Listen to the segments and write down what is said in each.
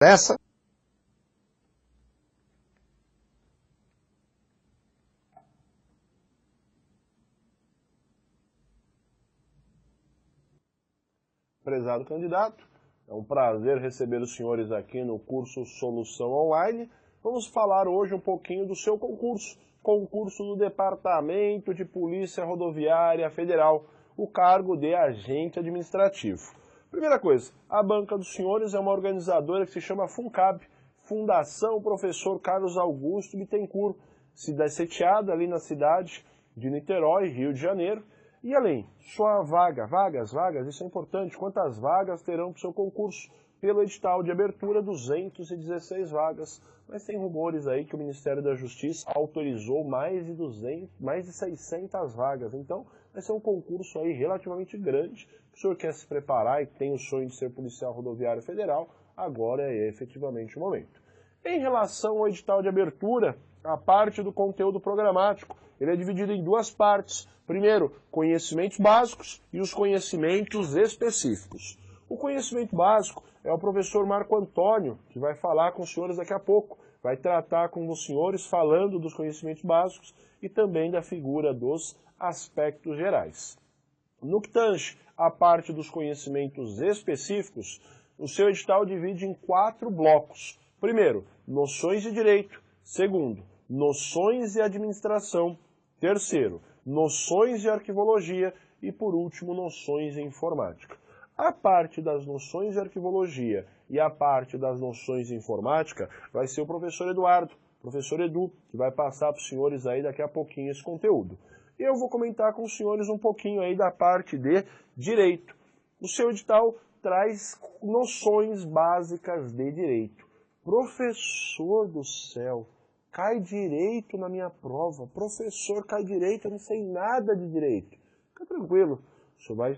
Essa. Prezado candidato, é um prazer receber os senhores aqui no curso Solução Online. Vamos falar hoje um pouquinho do seu concurso do Departamento de Polícia Rodoviária Federal, o cargo de agente administrativo. Primeira coisa, a banca dos senhores é uma organizadora que se chama FUNCAB, Fundação Professor Carlos Augusto Bittencourt, sediada ali na cidade de Niterói, Rio de Janeiro. E além, sua vagas, isso é importante, quantas vagas terão para o seu concurso? Pelo edital de abertura, 216 vagas, mas tem rumores aí que o Ministério da Justiça autorizou mais de 600 vagas, então vai ser um concurso aí relativamente grande. O senhor quer se preparar e tem o sonho de ser policial rodoviário federal, agora é efetivamente o momento. Em relação ao edital de abertura, a parte do conteúdo programático, ele é dividido em duas partes. Primeiro, conhecimentos básicos e os conhecimentos específicos. O conhecimento básico é o professor Marco Antônio, que vai falar com os senhores daqui a pouco. Vai tratar com os senhores falando dos conhecimentos básicos e também da figura dos aspectos gerais. No que tange a parte dos conhecimentos específicos, o seu edital divide em 4 blocos. Primeiro, noções de direito. Segundo, noções de administração. Terceiro, noções de arquivologia e, por último, noções de informática. A parte das noções de arquivologia e a parte das noções de informática vai ser o professor Eduardo, professor Edu, que vai passar para os senhores aí daqui a pouquinho esse conteúdo. Eu vou comentar com os senhores um pouquinho aí da parte de direito. O seu edital traz noções básicas de direito. Professor do céu, cai direito na minha prova. Professor, cai direito, eu não sei nada de direito. Fica tranquilo, o senhor vai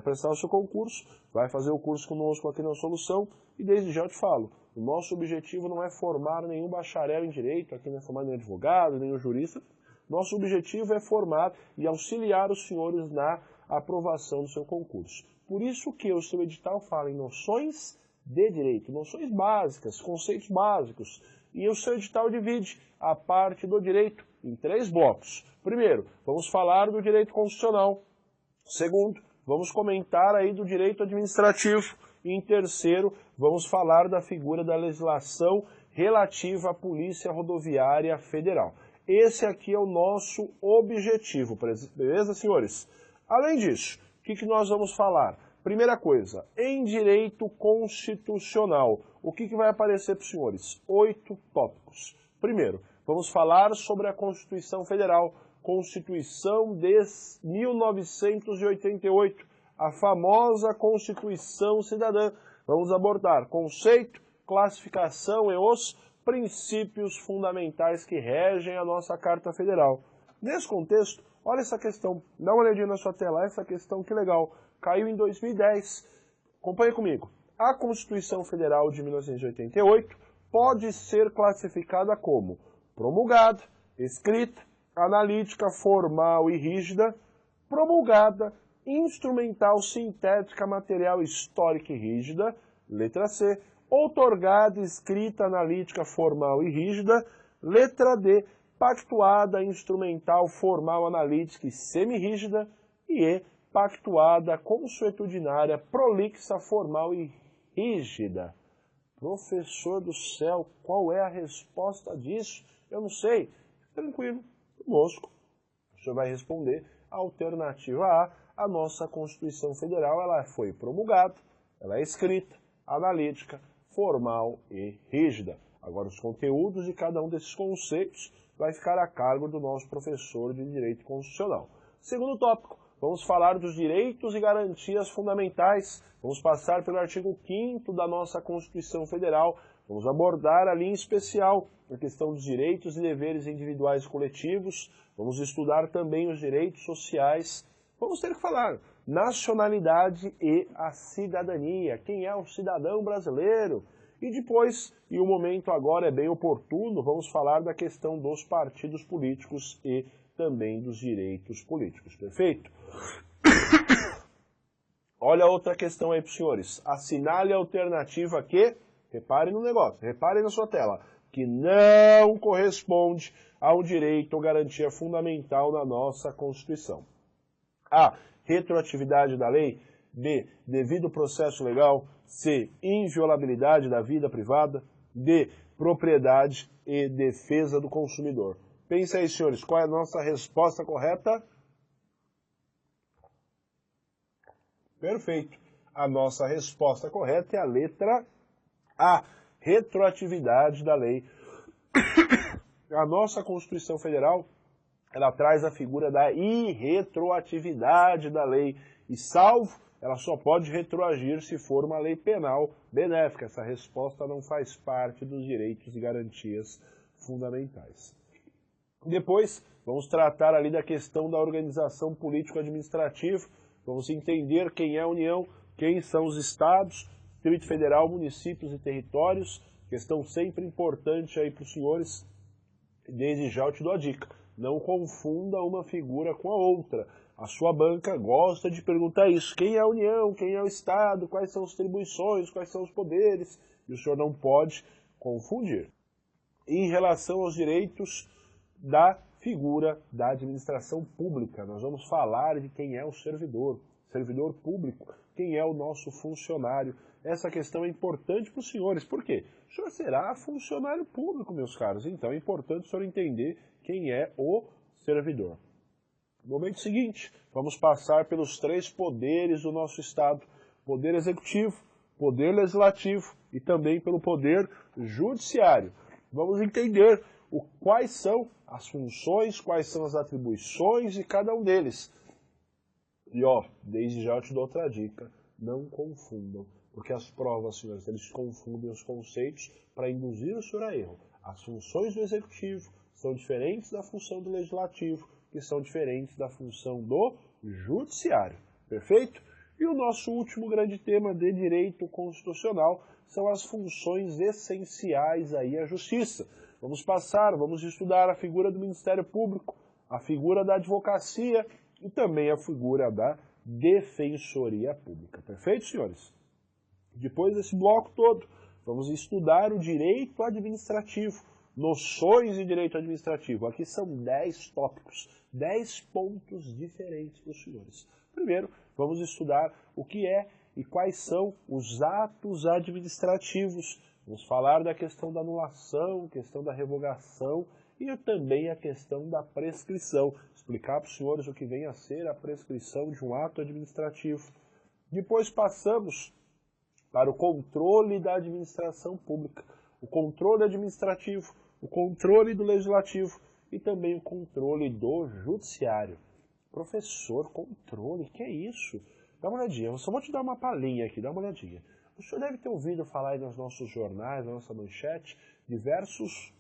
prestar o seu concurso, vai fazer o curso conosco aqui na Solução, e desde já eu te falo, o nosso objetivo não é formar nenhum bacharel em direito, aqui não é formar nenhum advogado, nenhum jurista. Nosso objetivo é formar e auxiliar os senhores na aprovação do seu concurso. Por isso que o seu edital fala em noções de direito, noções básicas, conceitos básicos. E o seu edital divide a parte do direito em 3 blocos. Primeiro, vamos falar do direito constitucional. Segundo, vamos comentar aí do direito administrativo. E em terceiro, vamos falar da figura da legislação relativa à Polícia Rodoviária Federal. Esse aqui é o nosso objetivo, beleza, senhores? Além disso, o que nós vamos falar? Primeira coisa, em direito constitucional, o que vai aparecer para os senhores? 8 tópicos. Primeiro, vamos falar sobre a Constituição Federal, Constituição de 1988, a famosa Constituição Cidadã. Vamos abordar conceito, classificação e os princípios fundamentais que regem a nossa Carta Federal. Nesse contexto, olha essa questão, dá uma olhadinha na sua tela, essa questão que legal, caiu em 2010. Acompanhe comigo. A Constituição Federal de 1988 pode ser classificada como promulgada, escrita, analítica, formal e rígida, promulgada, instrumental, sintética, material, histórica e rígida, letra C, outorgada, escrita, analítica, formal e rígida, letra D, pactuada, instrumental, formal, analítica e semi-rígida, e E, pactuada, consuetudinária, prolixa, formal e rígida. Professor do céu, qual é a resposta disso? Eu não sei. Tranquilo, conosco. O senhor vai responder a alternativa A nossa Constituição Federal, ela foi promulgada, ela é escrita, analítica, formal e rígida. Agora, os conteúdos de cada um desses conceitos vai ficar a cargo do nosso professor de Direito Constitucional. Segundo tópico, vamos falar dos direitos e garantias fundamentais. Vamos passar pelo artigo 5º da nossa Constituição Federal. Vamos abordar ali em especial a questão dos direitos e deveres individuais e coletivos. Vamos estudar também os direitos sociais. Vamos ter que falar nacionalidade e a cidadania. Quem é o cidadão brasileiro? E depois, e o momento agora é bem oportuno, vamos falar da questão dos partidos políticos e também dos direitos políticos. Perfeito? Olha outra questão aí para os senhores. Assinale a alternativa Q reparem no negócio, reparem na sua tela, que não corresponde ao direito ou garantia fundamental da nossa Constituição. A. Retroatividade da lei. B. Devido processo legal. C. Inviolabilidade da vida privada. D. Propriedade e defesa do consumidor. Pensem aí, senhores, qual é a nossa resposta correta? Perfeito. A nossa resposta correta é a letra A. Retroatividade da lei. A nossa Constituição Federal, ela traz a figura da irretroatividade da lei. E salvo, ela só pode retroagir se for uma lei penal benéfica. Essa resposta não faz parte dos direitos e garantias fundamentais. Depois, vamos tratar ali da questão da organização político-administrativa. Vamos entender quem é a União, quem são os estados, Distrito Federal, municípios e territórios. Questão sempre importante aí para os senhores. Desde já eu te dou a dica. Não confunda uma figura com a outra. A sua banca gosta de perguntar isso. Quem é a União? Quem é o Estado? Quais são as atribuições? Quais são os poderes? E o senhor não pode confundir. Em relação aos direitos da figura da administração pública, nós vamos falar de quem é o servidor público, quem é o nosso funcionário. Essa questão é importante para os senhores. Por quê? O senhor será funcionário público, meus caros. Então é importante o senhor entender quem é o servidor. No momento seguinte, vamos passar pelos 3 poderes do nosso Estado. Poder Executivo, Poder Legislativo e também pelo Poder Judiciário. Vamos entender quais são as funções, quais são as atribuições de cada um deles. E desde já eu te dou outra dica, não confundam, porque as provas, senhores, eles confundem os conceitos para induzir o senhor a erro. As funções do Executivo são diferentes da função do Legislativo, que são diferentes da função do Judiciário. Perfeito? E o nosso último grande tema de direito constitucional são as funções essenciais aí à Justiça. Vamos estudar a figura do Ministério Público, a figura da advocacia e também a figura da Defensoria Pública. Perfeito, senhores? Depois desse bloco todo, vamos estudar o direito administrativo, noções de direito administrativo. Aqui são 10 tópicos, 10 pontos diferentes para os senhores. Primeiro, vamos estudar o que é e quais são os atos administrativos. Vamos falar da questão da anulação, questão da revogação e também a questão da prescrição. Explicar para os senhores o que vem a ser a prescrição de um ato administrativo. Depois passamos para o controle da administração pública, o controle administrativo, o controle do legislativo e também o controle do judiciário. Professor, controle, que é isso? Dá uma olhadinha, eu só vou te dar uma palhinha aqui, dá uma olhadinha. O senhor deve ter ouvido falar aí nos nossos jornais, na nossa manchete, diversas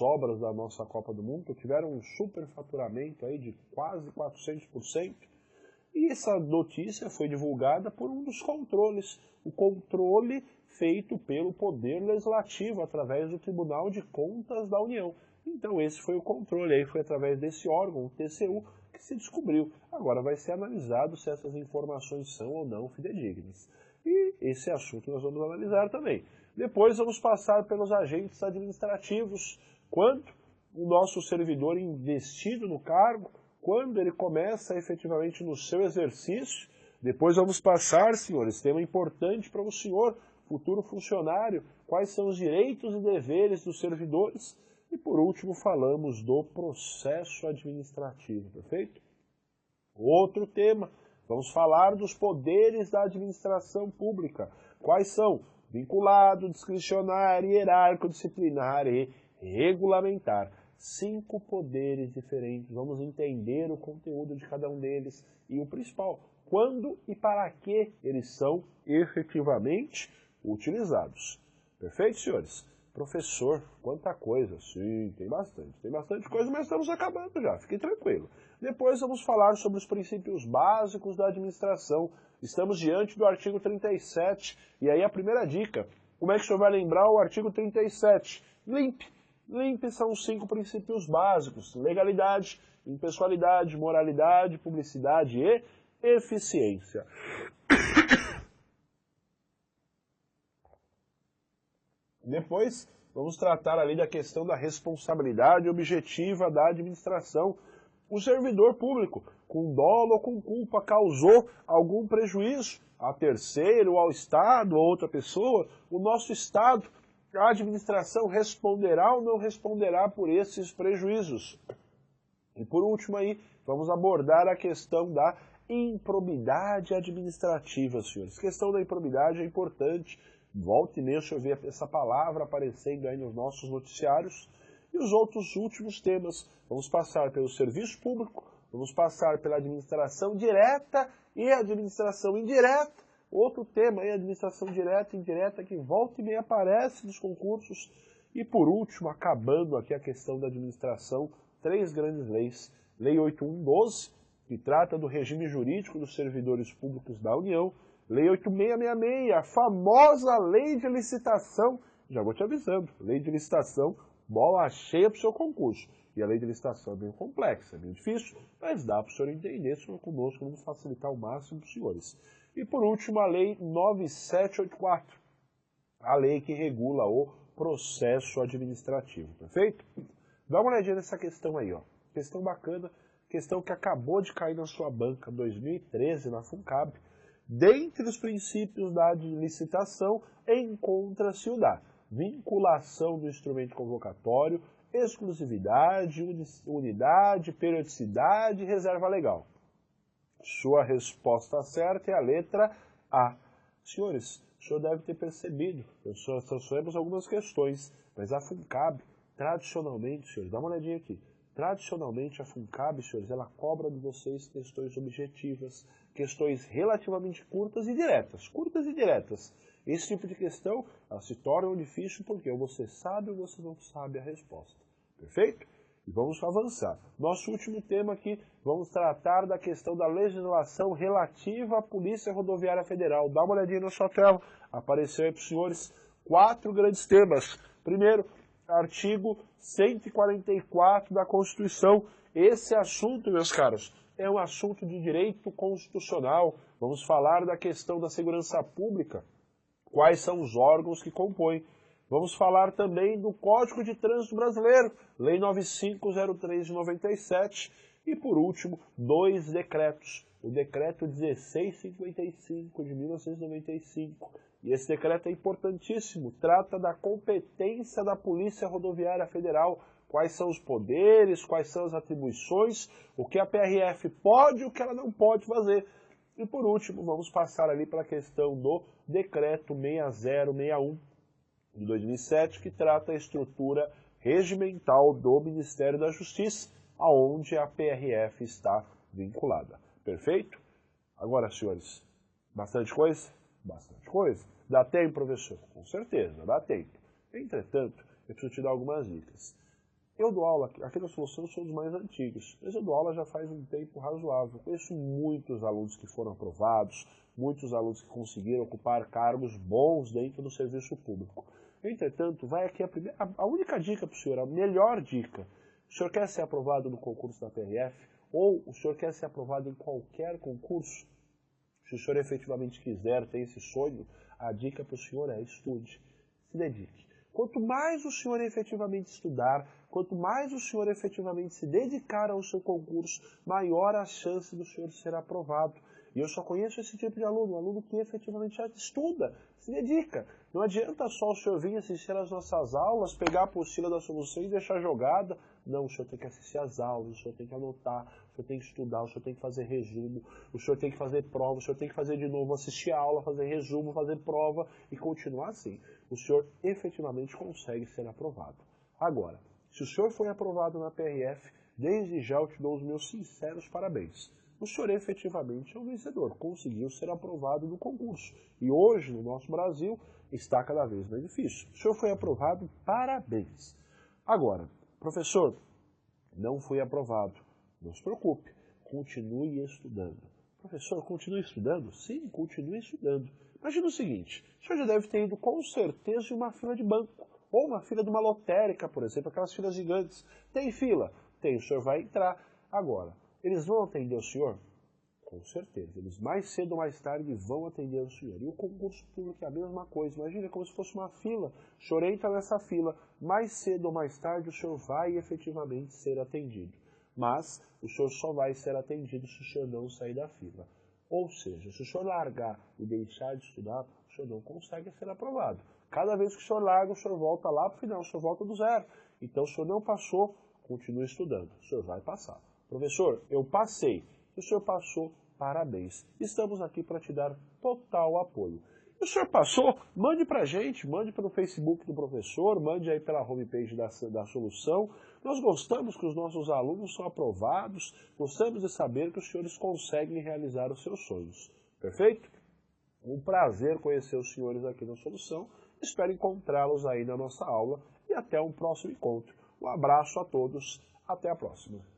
obras da nossa Copa do Mundo que tiveram um superfaturamento aí de quase 400%. E essa notícia foi divulgada por um dos controles, o controle feito pelo Poder Legislativo através do Tribunal de Contas da União. Então esse foi o controle, aí foi através desse órgão, o TCU, que se descobriu. Agora vai ser analisado se essas informações são ou não fidedignas. E esse assunto nós vamos analisar também. Depois vamos passar pelos agentes administrativos, quando o nosso servidor investido no cargo, quando ele começa efetivamente no seu exercício. Depois vamos passar, senhores, tema importante para o senhor, futuro funcionário, quais são os direitos e deveres dos servidores. E por último falamos do processo administrativo, perfeito? Outro tema, vamos falar dos poderes da administração pública. Quais são? Vinculado, discricionário, hierárquico, disciplinar e regulamentar. 5 poderes diferentes. Vamos entender o conteúdo de cada um deles e o principal, quando e para que eles são efetivamente utilizados. Perfeito, senhores? Professor, quanta coisa. Sim, tem bastante coisa, mas estamos acabando já, fique tranquilo. Depois vamos falar sobre os princípios básicos da administração. Estamos diante do artigo 37, e aí a primeira dica, como é que o senhor vai lembrar o artigo 37? Limpe. Limpe são os 5 princípios básicos: legalidade, impessoalidade, moralidade, publicidade e eficiência. Depois, vamos tratar ali da questão da responsabilidade objetiva da administração. O servidor público, com dolo ou com culpa, causou algum prejuízo a terceiro, ao Estado, a outra pessoa, o nosso Estado, a administração responderá ou não responderá por esses prejuízos. E por último aí, vamos abordar a questão da improbidade administrativa, senhores. A questão da improbidade é importante. Volta e meia, deixa eu ver essa palavra aparecendo aí nos nossos noticiários. E os outros últimos temas. Vamos passar pelo serviço público, vamos passar pela administração direta e administração indireta. Outro tema aí, administração direta e indireta, que volta e meia aparece nos concursos. E por último, acabando aqui a questão da administração, 3 grandes leis. Lei 8112, que trata do regime jurídico dos servidores públicos da União. Lei 8666, a famosa lei de licitação. Já vou te avisando, lei de licitação, bola cheia para o seu concurso. E a lei de licitação é bem complexa, é bem difícil, mas dá para o senhor entender, se for conosco, vamos facilitar ao máximo para os senhores. E por último, a lei 9784, a lei que regula o processo administrativo, perfeito? Dá uma olhadinha nessa questão aí, ó. Questão bacana, questão que acabou de cair na sua banca, 2013, na FUNCAB. Dentre os princípios da licitação, encontra-se o da vinculação do instrumento convocatório, exclusividade, unidade, periodicidade e reserva legal. Sua resposta certa é a letra A. Senhores, o senhor deve ter percebido, nós trouxemos algumas questões, mas a FUNCAB, tradicionalmente, senhores, dá uma olhadinha aqui, tradicionalmente a FUNCAB, senhores, ela cobra de vocês questões objetivas, questões relativamente curtas e diretas. Curtas e diretas. Esse tipo de questão se torna difícil porque ou você sabe ou você não sabe a resposta. Perfeito? E vamos avançar. Nosso último tema aqui, vamos tratar da questão da legislação relativa à Polícia Rodoviária Federal. Dá uma olhadinha na sua tela. Apareceu aí para os senhores 4 grandes temas. Primeiro, artigo 144 da Constituição. Esse assunto, meus caros, é um assunto de direito constitucional. Vamos falar da questão da segurança pública. Quais são os órgãos que compõem. Vamos falar também do Código de Trânsito Brasileiro, Lei 9503 de 97. E, por último, 2 decretos. O Decreto 1655 de 1995. E esse decreto é importantíssimo, trata da competência da Polícia Rodoviária Federal. Quais são os poderes, quais são as atribuições, o que a PRF pode e o que ela não pode fazer. E por último, vamos passar ali para a questão do Decreto 6061 de 2007, que trata a estrutura regimental do Ministério da Justiça, aonde a PRF está vinculada. Perfeito? Agora, senhores, bastante coisa? Bastante coisa. Dá tempo, professor? Com certeza, dá tempo. Entretanto, eu preciso te dar algumas dicas. Eu dou aula, aqui na Solução eu sou dos mais antigos, mas eu dou aula já faz um tempo razoável. Conheço muitos alunos que foram aprovados, muitos alunos que conseguiram ocupar cargos bons dentro do serviço público. Entretanto, vai aqui a única dica para o senhor, a melhor dica. O senhor quer ser aprovado no concurso da PRF? Ou o senhor quer ser aprovado em qualquer concurso? Se o senhor efetivamente quiser, tem esse sonho, a dica para o senhor é estude, se dedique. Quanto mais o senhor efetivamente estudar, quanto mais o senhor efetivamente se dedicar ao seu concurso, maior a chance do senhor ser aprovado. E eu só conheço esse tipo de aluno, um aluno que efetivamente estuda, se dedica. Não adianta só o senhor vir assistir às nossas aulas, pegar a apostila da Solução e deixar jogada. Não, o senhor tem que assistir às aulas, o senhor tem que anotar, o senhor tem que estudar, o senhor tem que fazer resumo, o senhor tem que fazer prova, o senhor tem que fazer de novo, assistir a aula, fazer resumo, fazer prova e continuar assim. O senhor efetivamente consegue ser aprovado. Agora, se o senhor foi aprovado na PRF, desde já eu te dou os meus sinceros parabéns. O senhor efetivamente é um vencedor, conseguiu ser aprovado no concurso. E hoje, no nosso Brasil, está cada vez mais difícil. O senhor foi aprovado, parabéns. Agora, professor, não fui aprovado. Não se preocupe, continue estudando. Professor, continue estudando? Sim, continue estudando. Imagina o seguinte, o senhor já deve ter ido com certeza em uma fila de banco, ou uma fila de uma lotérica, por exemplo, aquelas filas gigantes. Tem fila? Tem, o senhor vai entrar. Agora, eles vão atender o senhor? Com certeza, eles mais cedo ou mais tarde vão atender o senhor. E o concurso público é a mesma coisa, imagina como se fosse uma fila. O senhor entra nessa fila, mais cedo ou mais tarde o senhor vai efetivamente ser atendido. Mas o senhor só vai ser atendido se o senhor não sair da fila. Ou seja, se o senhor largar e deixar de estudar, o senhor não consegue ser aprovado. Cada vez que o senhor larga, o senhor volta lá para o final, o senhor volta do zero. Então, o senhor não passou, continue estudando, o senhor vai passar. Professor, eu passei. Se o senhor passou, parabéns. Estamos aqui para te dar total apoio. E o senhor passou? Mande para a gente, mande pelo Facebook do professor, mande aí pela homepage da solução. Nós gostamos que os nossos alunos são aprovados, gostamos de saber que os senhores conseguem realizar os seus sonhos. Perfeito? Um prazer conhecer os senhores aqui na Solução. Espero encontrá-los aí na nossa aula e até um próximo encontro. Um abraço a todos, até a próxima.